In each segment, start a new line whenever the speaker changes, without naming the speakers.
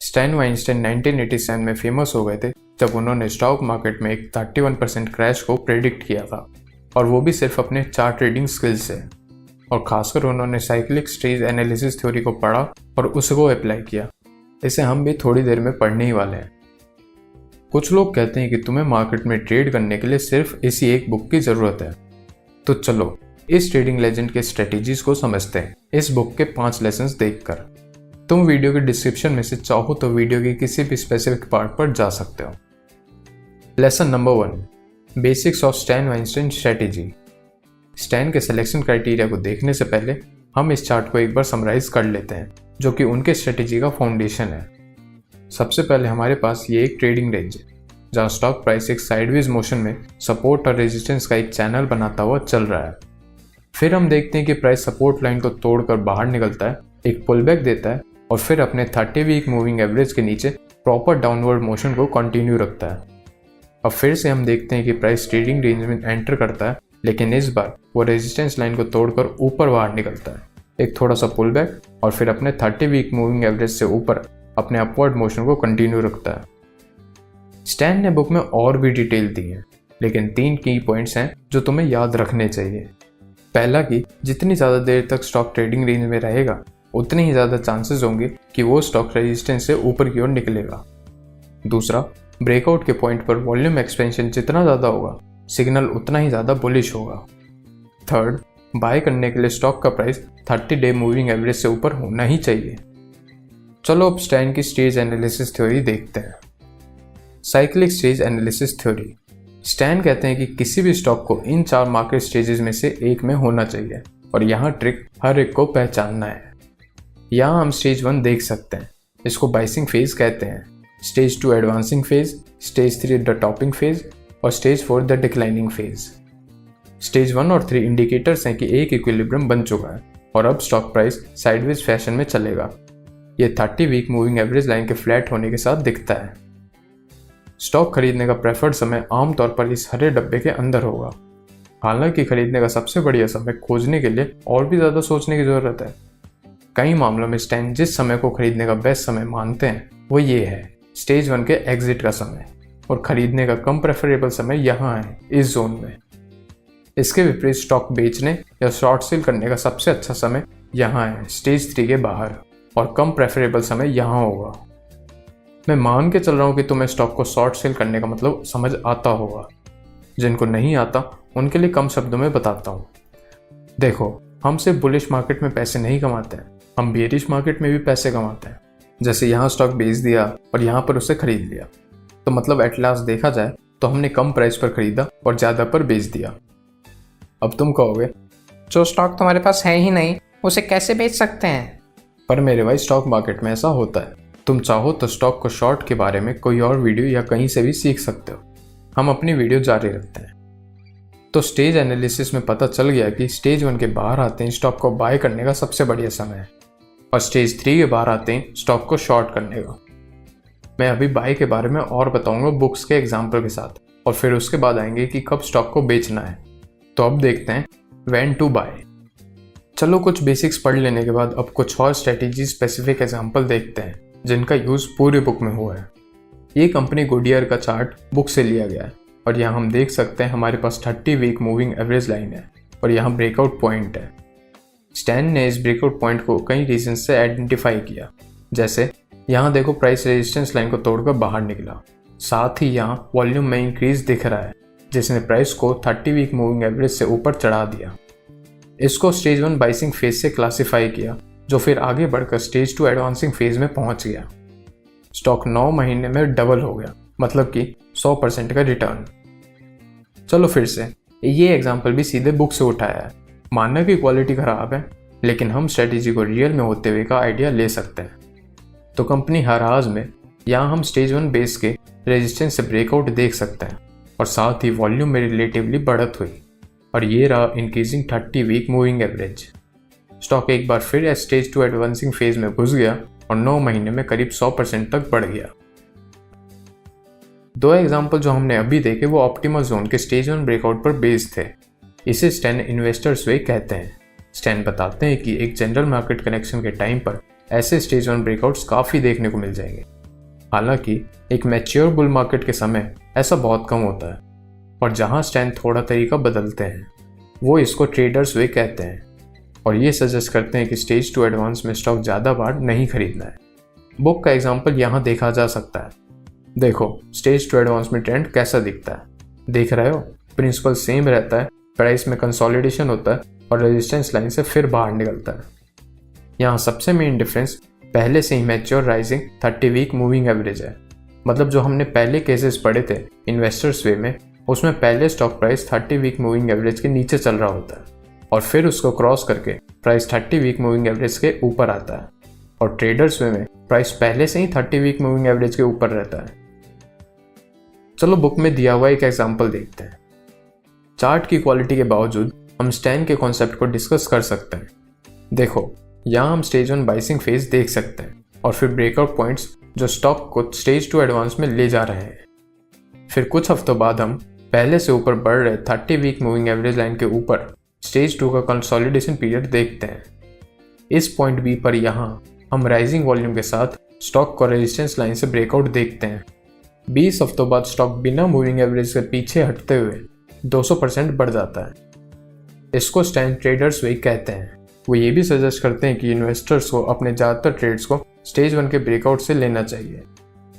Stand Weinstein 1987 में famous हो गए थे जब उन्होंने स्टॉक मार्केट में एक 31% क्रैश को प्रेडिक्ट किया था, और वो भी सिर्फ अपने चार्ट ट्रेडिंग स्किल्स से। और खासकर उन्होंने साइक्लिक स्टेज एनालिसिस थ्योरी को पढ़ा और उसको अप्लाई किया। इसे हम भी थोड़ी देर में पढ़ने ही वाले हैं। कुछ लोग कहते हैं कि तुम्हें मार्केट में ट्रेड करने के लिए सिर्फ इसी एक बुक की ज़रूरत है। तो चलो इस ट्रेडिंग लेजेंड के स्ट्रेटेजीज को समझते हैं इस बुक के 5 लेसन्स देखकर। तुम वीडियो के डिस्क्रिप्शन में से चाहो तो वीडियो के किसी भी स्पेसिफिक पार्ट पर जा सकते हो। Lesson number 1, basics of stand Weinstein strategy. Stand के सिलेक्शन क्राइटेरिया को देखने से पहले हम इस चार्ट को एक बार समराइज कर लेते हैं, जो कि उनके स्ट्रेटेजी का फाउंडेशन है। सबसे पहले हमारे पास ये एक ट्रेडिंग रेंज है जहाँ स्टॉक प्राइस एक साइडवेज मोशन में सपोर्ट और रेजिस्टेंस का एक चैनल बनाता हुआ चल रहा है। फिर हम देखते हैं कि प्राइस सपोर्ट लाइन को तोड़कर बाहर निकलता है, एक पुलबैक देता है और फिर अपने 30 वीक मूविंग एवरेज के नीचे प्रॉपर डाउनवर्ड मोशन को कंटिन्यू रखता है। अब फिर से हम देखते हैं कि प्राइस ट्रेडिंग रेंज में एंटर करता है, लेकिन इस बार वो रेजिस्टेंस लाइन को तोड़कर ऊपर बाहर निकलता है, एक थोड़ा सा पुलबैक और फिर अपने 30 वीक मूविंग एवरेज से ऊपर अपने अपवर्ड मोशन को कंटिन्यू रखता है। स्टैन ने बुक में और भी डिटेल दी है, लेकिन 3 की पॉइंट्स हैं जो तुम्हें याद रखने चाहिए। पहला कि जितनी ज़्यादा देर तक स्टॉक ट्रेडिंग रेंज में रहेगा उतने ही ज़्यादा चांसेस होंगे कि वो स्टॉक रेजिस्टेंस से ऊपर की ओर निकलेगा। दूसरा, ब्रेकआउट के पॉइंट पर वॉल्यूम एक्सपेंशन जितना ज़्यादा होगा सिग्नल उतना ही ज़्यादा बुलिश होगा। थर्ड, बाय करने के लिए स्टॉक का प्राइस 30 डे मूविंग एवरेज से ऊपर होना ही चाहिए। चलो अब स्टैन की स्टेज एनालिसिस थ्योरी देखते हैं। Cyclic stage analysis theory. Stand कहते हैं कि किसी भी स्टॉक को इन 4 मार्केट स्टेजेस में से एक में होना चाहिए, और यहाँ ट्रिक हर एक को पहचानना है। यहाँ हम स्टेज 1 देख सकते हैं, इसको बाइसिंग फेज कहते हैं। Stage 2 advancing phase, stage 3 the topping phase और stage 4 the declining phase. Stage 1 और 3 इंडिकेटर्स हैं कि एक इक्विलिब्रियम बन चुका है और अब स्टॉक प्राइस साइडवेज फैशन में चलेगा। ये 30 वीक मूविंग एवरेज लाइन के फ्लैट होने के साथ दिखता है। स्टॉक खरीदने का प्रेफर्ड समय आमतौर पर इस हरे डब्बे के अंदर होगा। हालांकि खरीदने का सबसे बढ़िया समय खोजने के लिए और भी ज़्यादा सोचने की ज़रूरत है। कई मामलों में स्टैन जिस समय को खरीदने का बेस्ट समय मानते हैं वो ये है स्टेज 1 के एग्जिट का समय, और खरीदने का कम प्रेफरेबल समय यहाँ है इस जोन में। इसके विपरीत स्टॉक बेचने या शॉर्ट सेल करने का सबसे अच्छा समय यहाँ है स्टेज 3 के बाहर, और कम प्रेफरेबल समय यहाँ होगा। मैं मान के चल रहा हूँ कि तुम्हें स्टॉक को शॉर्ट सेल करने का मतलब समझ आता होगा। जिनको नहीं आता उनके लिए कम शब्दों में बताता हूँ। देखो, हम सिर्फ बुलिश मार्केट में पैसे नहीं कमाते हैं, हम बेयरिश मार्केट में भी पैसे कमाते हैं। जैसे यहाँ स्टॉक बेच दिया और यहाँ पर उसे खरीद लिया, तो मतलब एट लास्ट देखा जाए तो हमने कम प्राइस पर खरीदा और ज़्यादा पर बेच दिया। अब तुम कहोगे
जो स्टॉक तुम्हारे पास है ही नहीं उसे कैसे बेच सकते हैं?
पर मेरे भाई, स्टॉक मार्केट में ऐसा होता है। तुम चाहो तो स्टॉक को शॉर्ट के बारे में कोई और वीडियो या कहीं से भी सीख सकते हो। हम अपनी वीडियो जारी रखते हैं। तो स्टेज एनालिसिस में पता चल गया कि स्टेज 1 के बाहर आते हैं स्टॉक को बाय करने का सबसे बढ़िया समय है, और स्टेज 3 के बाहर आते हैं स्टॉक को शॉर्ट करने का। मैं अभी बाय के बारे में और बताऊंगा बुक्स के एग्जाम्पल के साथ, और फिर उसके बाद आएंगे कि कब स्टॉक को बेचना है। तो अब देखते हैं व्हेन टू बाय। चलो कुछ बेसिक्स पढ़ लेने के बाद अब कुछ और स्ट्रेटेजी स्पेसिफिक एग्जाम्पल देखते हैं जिनका यूज़ पूरे बुक में हुआ है। ये कंपनी गुडियर का चार्ट बुक से लिया गया है, और यहाँ हम देख सकते हैं हमारे पास 30 वीक मूविंग एवरेज लाइन है और यहाँ ब्रेकआउट पॉइंट है। स्टैन ने इस ब्रेकआउट पॉइंट को कई रीजन से आइडेंटिफाई किया, जैसे यहाँ देखो प्राइस रेजिस्टेंस लाइन को तोड़कर बाहर निकला, साथ ही यहाँ वॉल्यूम में इंक्रीज दिख रहा है जिसने प्राइस को 30 वीक मूविंग एवरेज से ऊपर चढ़ा दिया। इसको स्टेज 1 बाइसिंग फेज से क्लासिफाई किया, जो फिर आगे बढ़कर स्टेज 2 एडवांसिंग फेज में पहुंच गया। स्टॉक 9 महीने में डबल हो गया, मतलब कि 100% का रिटर्न। चलो फिर से, ये एग्जाम्पल भी सीधे बुक से उठाया है। मानना की क्वालिटी खराब है, लेकिन हम स्ट्रेटेजी को रियल में होते हुए का आइडिया ले सकते हैं। तो कंपनी हराज में यहाँ हम स्टेज 1 बेस के रेजिस्टेंस से ब्रेकआउट देख सकते हैं, और साथ ही वॉल्यूम में रिलेटिवली बढ़त हुई, और ये रहा increasing 30 week moving average. Stock एक बार फिर स्टेज 2 एडवांसिंग फेज में घुस गया और 9 महीने में करीब 100% तक बढ़ गया। 2 एग्जाम्पल जो हमने अभी देखे वो ऑप्टिमल जोन के स्टेज 1 ब्रेकआउट पर बेस्ड थे। इसे स्टैन इन्वेस्टर्स वे कहते हैं। स्टैन बताते हैं कि एक जनरल मार्केट कनेक्शन के टाइम पर ऐसे स्टेज 1 ब्रेकआउट्स काफ़ी देखने को मिल जाएंगे, हालांकि एक मैच्योर बुल मार्केट के समय ऐसा बहुत कम होता है, और जहां स्टैन थोड़ा तरीका बदलते हैं वो इसको ट्रेडर्स वे कहते हैं, और ये सजेस्ट करते हैं कि स्टेज 2 एडवांस में स्टॉक ज़्यादा बार नहीं खरीदना है। बुक का एग्जाम्पल यहाँ देखा जा सकता है। देखो स्टेज 2 एडवांस में ट्रेंड कैसा दिखता है, देख रहे हो? प्रिंसिपल सेम रहता है, प्राइस में कंसोलिडेशन होता है और रेजिस्टेंस लाइन से फिर बाहर निकलता है। यहाँ सबसे मेन डिफरेंस पहले से ही mature rising 30 week moving average है। मतलब जो हमने पहले केसेस पढ़े थे इन्वेस्टर्स वे में, उसमें पहले stock price 30 week moving average के नीचे चल रहा होता है और फिर उसको क्रॉस करके प्राइस 30 वीक मूविंग एवरेज के ऊपर आता है, और ट्रेडर्स वे में प्राइस पहले से ही 30 वीक मूविंग एवरेज के ऊपर रहता है। चलो बुक में दिया हुआ एक एग्जांपल देखते हैं। चार्ट की क्वालिटी के बावजूद हम स्टैन के कॉन्सेप्ट को डिस्कस कर सकते हैं। देखो यहाँ हम स्टेज 1 बाइसिंग फेज देख सकते हैं और फिर ब्रेकआउट पॉइंट्स जो स्टॉक को स्टेज 2 एडवांस में ले जा रहे हैं। फिर कुछ हफ्तों बाद हम पहले से ऊपर बढ़ रहे 30 वीक मूविंग एवरेज लाइन के ऊपर स्टेज 2 का कंसोलिडेशन पीरियड देखते हैं। इस पॉइंट बी पर यहाँ हम राइजिंग वॉल्यूम के साथ स्टॉक को रेजिस्टेंस लाइन से ब्रेकआउट देखते हैं। 20 हफ्तों बाद स्टॉक बिना मूविंग एवरेज से पीछे हटते हुए 200% बढ़ जाता है। इसको स्टैन ट्रेडर्स वे कहते हैं। वो ये भी सजेस्ट करते हैं कि इन्वेस्टर्स को अपने ज़्यादातर ट्रेड्स को स्टेज 1 के ब्रेकआउट से लेना चाहिए,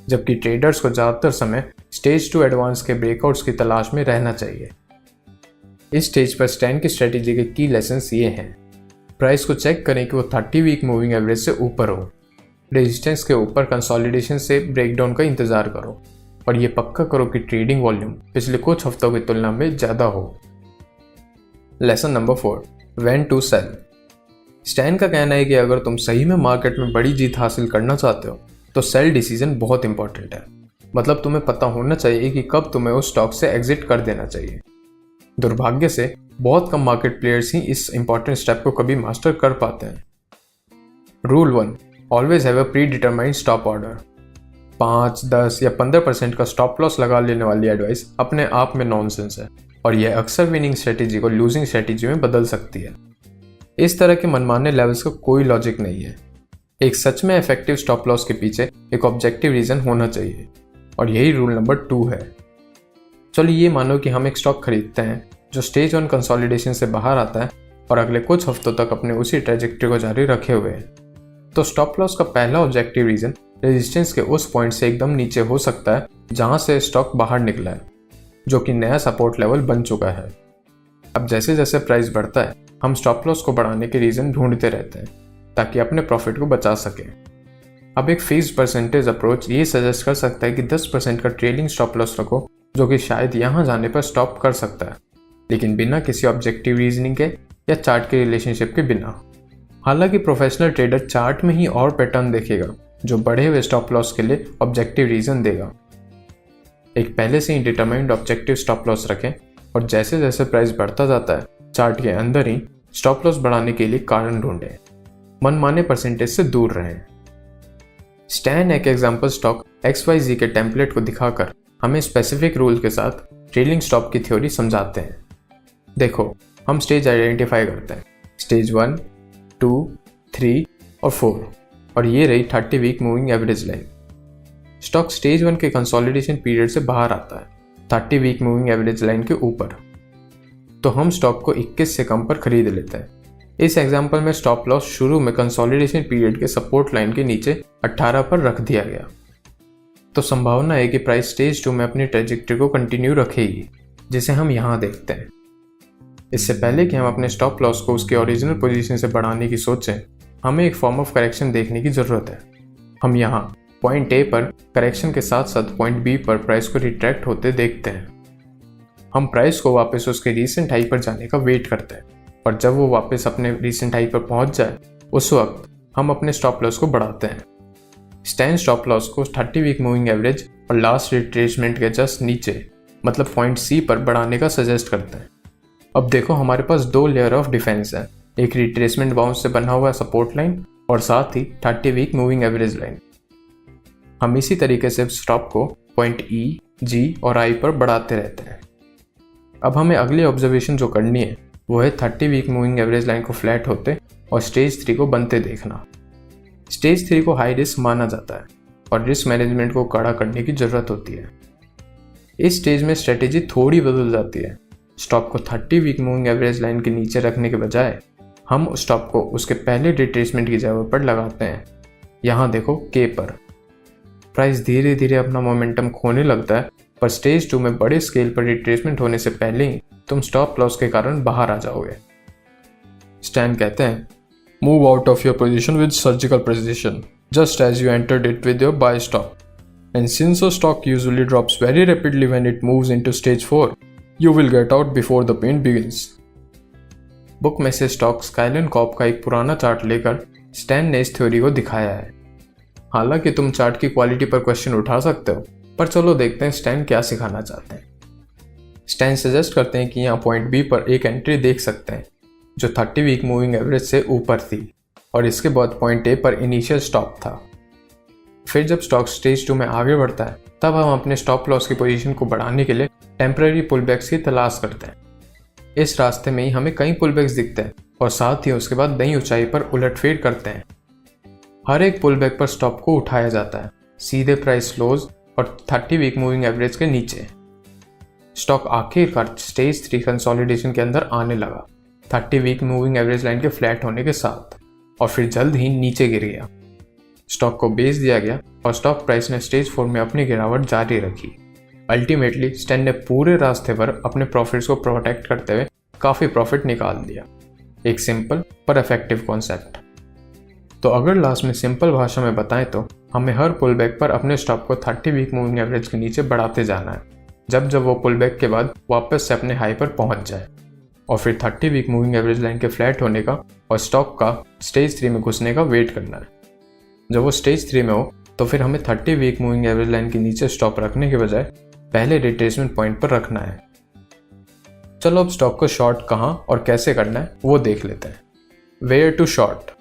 जबकि ट्रेडर्स को ज़्यादातर समय स्टेज 2 एडवांस के ब्रेकआउट्स की तलाश में रहना चाहिए। इस स्टेज पर स्टैन की स्ट्रेटेजी के की लेसन्स ये हैं। प्राइस को चेक करें कि वो 30 वीक मूविंग एवरेज से ऊपर हो, रेजिस्टेंस के ऊपर कंसोलिडेशन से ब्रेकडाउन का इंतज़ार करो, और ये पक्का करो कि ट्रेडिंग वॉल्यूम पिछले कुछ हफ्तों की तुलना में ज़्यादा हो। Lesson number 4, when to sell. Stan का कहना है कि अगर तुम सही में मार्केट में बड़ी जीत हासिल करना चाहते हो तो सेल डिसीजन बहुत इंपॉर्टेंट है। मतलब तुम्हें पता होना चाहिए कि कब तुम्हें उस स्टॉक से एग्जिट कर देना चाहिए। दुर्भाग्य से बहुत कम मार्केट प्लेयर्स ही इस इंपॉर्टेंट स्टेप को कभी मास्टर कर पाते हैं। Rule 1, always have a pre determined stop order. 5, 10 या 15% का स्टॉप लॉस लगा लेने वाली एडवाइस अपने आप में नॉनसेंस है, और यह अक्सर विनिंग स्ट्रेटेजी को लूजिंग स्ट्रेटेजी में बदल सकती है। इस तरह के मनमाने लेवल्स का कोई लॉजिक नहीं है। एक सच में इफेक्टिव स्टॉप लॉस के पीछे एक ऑब्जेक्टिव रीजन होना चाहिए, और यही रूल नंबर 2 है। चलो ये मानो कि हम एक स्टॉक खरीदते हैं जो स्टेज 1 कंसोलिडेशन से बाहर आता है और अगले कुछ हफ्तों तक अपने उसी ट्रेजेक्टरी को जारी रखे हुए है। तो स्टॉप लॉस का पहला ऑब्जेक्टिव रीजन रेजिस्टेंस के उस पॉइंट से एकदम नीचे हो सकता है जहां से स्टॉक बाहर निकला है, जो कि नया सपोर्ट लेवल बन चुका है। अब जैसे जैसे प्राइस बढ़ता है हम स्टॉप लॉस को बढ़ाने के रीजन ढूंढते रहते हैं ताकि अपने प्रॉफिट को बचा सकें। अब एक फिक्स्ड परसेंटेज अप्रोच ये सजेस्ट कर सकता है कि 10% का ट्रेलिंग स्टॉप लॉस रखो, जो कि शायद यहाँ जाने पर स्टॉप कर सकता है, लेकिन बिना किसी ऑब्जेक्टिव रीजनिंग के या चार्ट के रिलेशनशिप के बिना। हालांकि प्रोफेशनल ट्रेडर चार्ट में ही और पैटर्न देखेगा जो बढ़े हुए स्टॉप लॉस के लिए ऑब्जेक्टिव रीजन देगा। एक पहले से ही डिटरमाइंड ऑब्जेक्टिव स्टॉप लॉस रखें और जैसे जैसे प्राइस बढ़ता जाता है चार्ट के अंदर ही स्टॉप लॉस बढ़ाने के लिए कारण ढूंढें। मनमाने परसेंटेज से दूर रहें। स्टैन एक एग्जाम्पल स्टॉक XYZ के टेम्पलेट को दिखाकर हमें स्पेसिफिक रूल के साथ ट्रेलिंग स्टॉप की थ्योरी समझाते हैं। देखो हम स्टेज आइडेंटिफाई करते हैं, स्टेज 1, 2, 3 और 4, और ये रही 30 week moving average line. Stock stage 1 के कंसोलिडेशन पीरियड से बाहर आता है 30 वीक मूविंग एवरेज लाइन के ऊपर, तो हम स्टॉक को 21 से कम पर खरीद लेते हैं। इस एग्जाम्पल में स्टॉप लॉस शुरू में कंसोलिडेशन पीरियड के सपोर्ट लाइन के नीचे 18 पर रख दिया गया। तो संभावना है कि प्राइस स्टेज 2 में अपनी ट्रेजेक्टरी को कंटिन्यू रखेगी, जिसे हम यहाँ देखते हैं। इससे पहले कि हम अपने स्टॉप लॉस को उसके ओरिजिनल पोजीशन से बढ़ाने की सोचें, हमें एक फॉर्म ऑफ करेक्शन देखने की ज़रूरत है। हम यहाँ पॉइंट ए पर करेक्शन के साथ साथ पॉइंट बी पर प्राइस को रिट्रैक्ट होते देखते हैं। हम प्राइस को वापस उसके रीसेंट हाई पर जाने का वेट करते हैं, और जब वो वापस अपने रीसेंट हाई पर पहुंच जाए उस वक्त हम अपने स्टॉप लॉस को बढ़ाते हैं। स्टैन स्टॉप लॉस को 30 वीक मूविंग एवरेज और लास्ट रिट्रेसमेंट के जस्ट नीचे मतलब पॉइंट सी पर बढ़ाने का सजेस्ट करते हैं। अब देखो हमारे पास 2 लेयर ऑफ डिफेंस है, एक रिट्रेसमेंट बाउंस से बना हुआ सपोर्ट लाइन और साथ ही 30 वीक मूविंग एवरेज लाइन। हम इसी तरीके से स्टॉप को पॉइंट ई, जी और आई पर बढ़ाते रहते हैं। अब हमें अगली ऑब्जर्वेशन जो करनी है वो है 30 वीक मूविंग एवरेज लाइन को फ्लैट होते और स्टेज 3 को बनते देखना। स्टेज 3 को हाई रिस्क माना जाता है, और रिस्क मैनेजमेंट को कड़ा करने की ज़रूरत होती है। इस स्टेज में स्ट्रेटेजी थोड़ी बदल जाती है। स्टॉक को 30 वीक मूविंग एवरेज लाइन के नीचे रखने के बजाय हम स्टॉप को उसके पहले रिट्रेसमेंट की जगह पर लगाते हैं। यहाँ देखो के पर प्राइस धीरे धीरे अपना मोमेंटम खोने लगता है, पर स्टेज 2 में बड़े स्केल पर रिट्रेसमेंट होने से पहले ही तुम स्टॉप लॉस के कारण बाहर आ जाओगे। स्टैन कहते हैं, move out of your position with surgical precision just as you entered it with your buy stop, and since a stock usually drops very rapidly when it moves into stage 4, you will get out before the pain begins. Book में से stock skyline Corp का एक पुराना chart लेकर stand ने इस theory को दिखाया है। हालांकि तुम चार्ट की क्वालिटी पर क्वेश्चन उठा सकते हो, पर चलो देखते हैं स्टैन क्या सिखाना चाहते हैं। स्टैन सजेस्ट करते हैं कि यहाँ पॉइंट बी पर एक एंट्री देख सकते हैं जो 30 वीक मूविंग एवरेज से ऊपर थी, और इसके बाद पॉइंट ए पर इनिशियल स्टॉप था। फिर जब स्टॉक स्टेज 2 में आगे बढ़ता है, तब हम अपने स्टॉप लॉस की पोजीशन को बढ़ाने के लिए टेम्पररी पुलबैक्स की तलाश करते हैं। इस रास्ते में ही हमें कई पुलबैक्स दिखते हैं और साथ ही उसके बाद नई ऊंचाई पर उलटफेर करते हैं। हर एक पुलबैक पर स्टॉप को उठाया जाता है, सीधे प्राइस लोज और 30 वीक मूविंग एवरेज के नीचे। स्टॉक आखिरकार स्टेज 3 कंसोलिडेशन के अंदर आने लगा 30 वीक मूविंग एवरेज लाइन के फ्लैट होने के साथ, और फिर जल्द ही नीचे गिर गया। स्टॉक को बेच दिया गया और स्टॉक प्राइस ने स्टेज 4 में अपनी गिरावट जारी रखी। अल्टीमेटली स्टैन ने पूरे रास्ते पर अपने प्रॉफिट्स को प्रोटेक्ट करते हुए काफ़ी प्रॉफिट निकाल दिया। एक सिंपल पर इफेक्टिव कॉन्सेप्ट। तो अगर लास्ट में सिंपल भाषा में बताएं तो हमें हर पुलबैक पर अपने स्टॉप को 30 वीक मूविंग एवरेज के नीचे बढ़ाते जाना है, जब वो पुलबैक के बाद वापस से अपने हाई पर पहुंच जाए, और फिर 30 वीक मूविंग एवरेज लाइन के फ्लैट होने का और स्टॉक का स्टेज 3 में घुसने का वेट करना है। जब वो स्टेज 3 में हो तो फिर हमें 30 वीक मूविंग एवरेज लाइन के नीचे स्टॉप रखने के बजाय पहले रिट्रेसमेंट पॉइंट पर रखना है। चलो अब स्टॉक को शॉर्ट कहाँ और कैसे करना है वो देख लेते हैं। Where to short.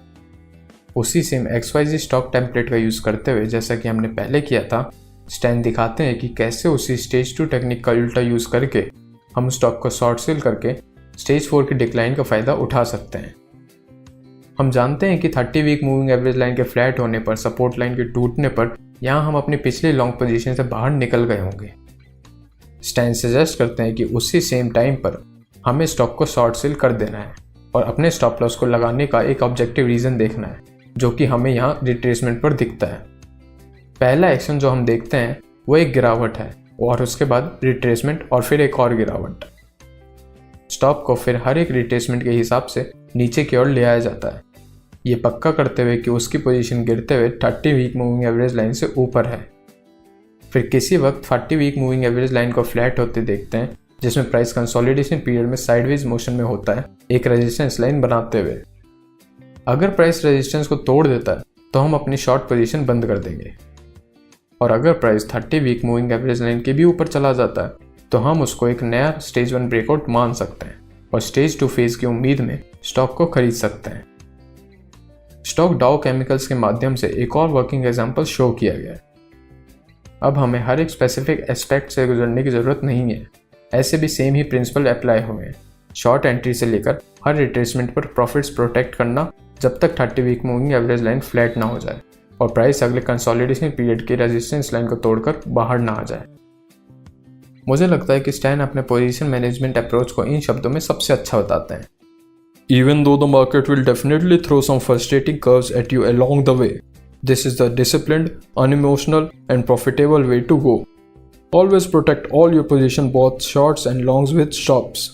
उसी सेम XYZ स्टॉक टेम्पलेट का यूज़ करते हुए जैसा कि हमने पहले किया था, स्टैन दिखाते हैं कि कैसे उसी स्टेज 2 टेक्निक का उल्टा यूज़ करके हम स्टॉक को शॉर्ट सेल करके स्टेज 4 की डिक्लाइन का फ़ायदा उठा सकते हैं। हम जानते हैं कि 30 वीक मूविंग एवरेज लाइन के फ्लैट होने पर, सपोर्ट लाइन के टूटने पर यहाँ हम अपनी पिछली लॉन्ग पोजीशन से बाहर निकल गए होंगे। स्टैन सजेस्ट करते हैं कि उसी सेम टाइम पर हमें स्टॉक को शॉर्ट सेल कर देना है और अपने स्टॉप लॉस को लगाने का एक ऑब्जेक्टिव रीज़न देखना है, जो कि हमें यहाँ रिट्रेसमेंट पर दिखता है। पहला एक्शन जो हम देखते हैं वो एक गिरावट है, और उसके बाद रिट्रेसमेंट और फिर एक और गिरावट। स्टॉप को फिर हर एक रिट्रेसमेंट के हिसाब से नीचे की ओर ले आया जाता है, ये पक्का करते हुए कि उसकी पोजीशन गिरते हुए 30 वीक मूविंग एवरेज लाइन से ऊपर है। फिर किसी वक्त 40 वीक मूविंग एवरेज लाइन को फ्लैट होते देखते हैं, जिसमें प्राइस कंसोलिडेशन पीरियड में साइडवेज मोशन में होता है, एक रेजिस्टेंस लाइन बनाते हुए। अगर प्राइस रेजिस्टेंस को तोड़ देता है तो हम अपनी शॉर्ट पोजीशन बंद कर देंगे, और अगर price 30 week moving average line के भी ऊपर चला जाता है तो हम उसको एक नया स्टेज 1 ब्रेकआउट मान सकते हैं और स्टेज 2 फेज की उम्मीद में स्टॉक को खरीद सकते हैं। स्टॉक डाउ केमिकल्स के माध्यम से एक और वर्किंग एग्जांपल शो किया गया है। अब हमें हर एक स्पेसिफिक एस्पेक्ट से गुजरने की ज़रूरत नहीं है, ऐसे भी सेम ही प्रिंसिपल अप्लाई हुए हैं। शॉर्ट एंट्री से लेकर हर रिट्रेसमेंट पर प्रॉफिट्स प्रोटेक्ट करना जब तक 30 week moving average line flat ना हो जाए और प्राइस अगले कंसोलिडेशन पीरियड की रेजिस्टेंस लाइन को तोड़कर बाहर ना आ जाए। मुझे लगता है कि स्टैन अपने पोजीशन मैनेजमेंट अप्रोच को इन शब्दों में सबसे अच्छा बताते हैं। Even though the market will definitely throw some frustrating curves at you along the way, this is the disciplined, unemotional, and profitable way to go. Always protect all your position, both shorts and longs, with stops.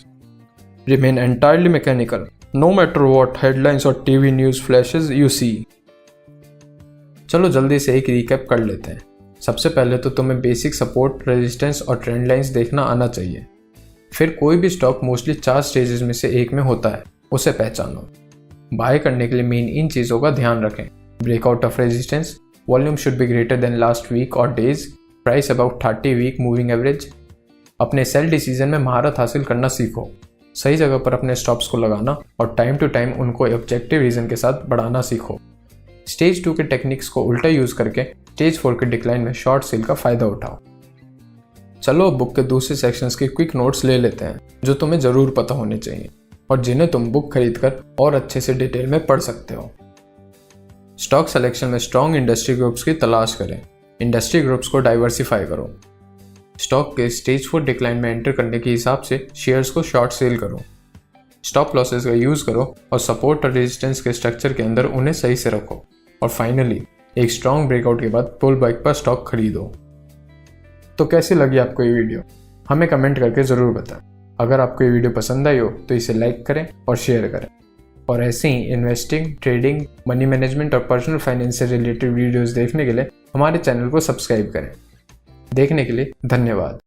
Remain entirely mechanical, no matter what headlines or TV news flashes you see. चलो जल्दी से एक recap कर लेते हैं। सबसे पहले तो तुम्हें बेसिक सपोर्ट, रेजिस्टेंस और ट्रेंड लाइंस देखना आना चाहिए। फिर कोई भी स्टॉक मोस्टली 4 स्टेजेस में से एक में होता है, उसे पहचानो। बाय करने के लिए मेन इन चीज़ों का ध्यान रखें। Breakout of resistance, volume should be greater than last week और days, price about 30 week moving average. अपने सेल डिसीजन में महारत हासिल करना सीखो। सही जगह पर अपने स्टॉप्स को लगाना और टाइम टू टाइम उनको ऑब्जेक्टिव रीजन के साथ बढ़ाना सीखो। स्टेज 2 के टेक्निक्स को उल्टा यूज़ करके स्टेज 4 के डिक्लाइन में शॉर्ट सेल का फ़ायदा उठाओ। चलो बुक के दूसरे सेक्शंस के क्विक नोट्स ले लेते हैं जो तुम्हें ज़रूर पता होने चाहिए और जिन्हें तुम बुक खरीदकर और अच्छे से डिटेल में पढ़ सकते हो। स्टॉक सिलेक्शन में स्ट्रॉन्ग इंडस्ट्री ग्रुप्स की तलाश करें, इंडस्ट्री ग्रुप्स को डाइवर्सिफाई करो। स्टॉक के स्टेज 4 डिक्लाइन में एंटर करने के हिसाब से शेयर्स को शॉर्ट सेल करो। स्टॉप लॉसेस का यूज़ करो और सपोर्ट और रेजिस्टेंस के स्ट्रक्चर के अंदर उन्हें सही से रखो। और फाइनली एक स्ट्रॉन्ग ब्रेकआउट के बाद पुल बैक पर स्टॉक खरीदो। तो कैसी लगी आपको ये वीडियो, हमें कमेंट करके ज़रूर बताएं। अगर आपको ये वीडियो पसंद आई हो तो इसे लाइक करें और शेयर करें। और ऐसे ही इन्वेस्टिंग, ट्रेडिंग, मनी मैनेजमेंट और पर्सनल फाइनेंस से रिलेटेड वीडियोस देखने के लिए हमारे चैनल को सब्सक्राइब करें। देखने के लिए धन्यवाद।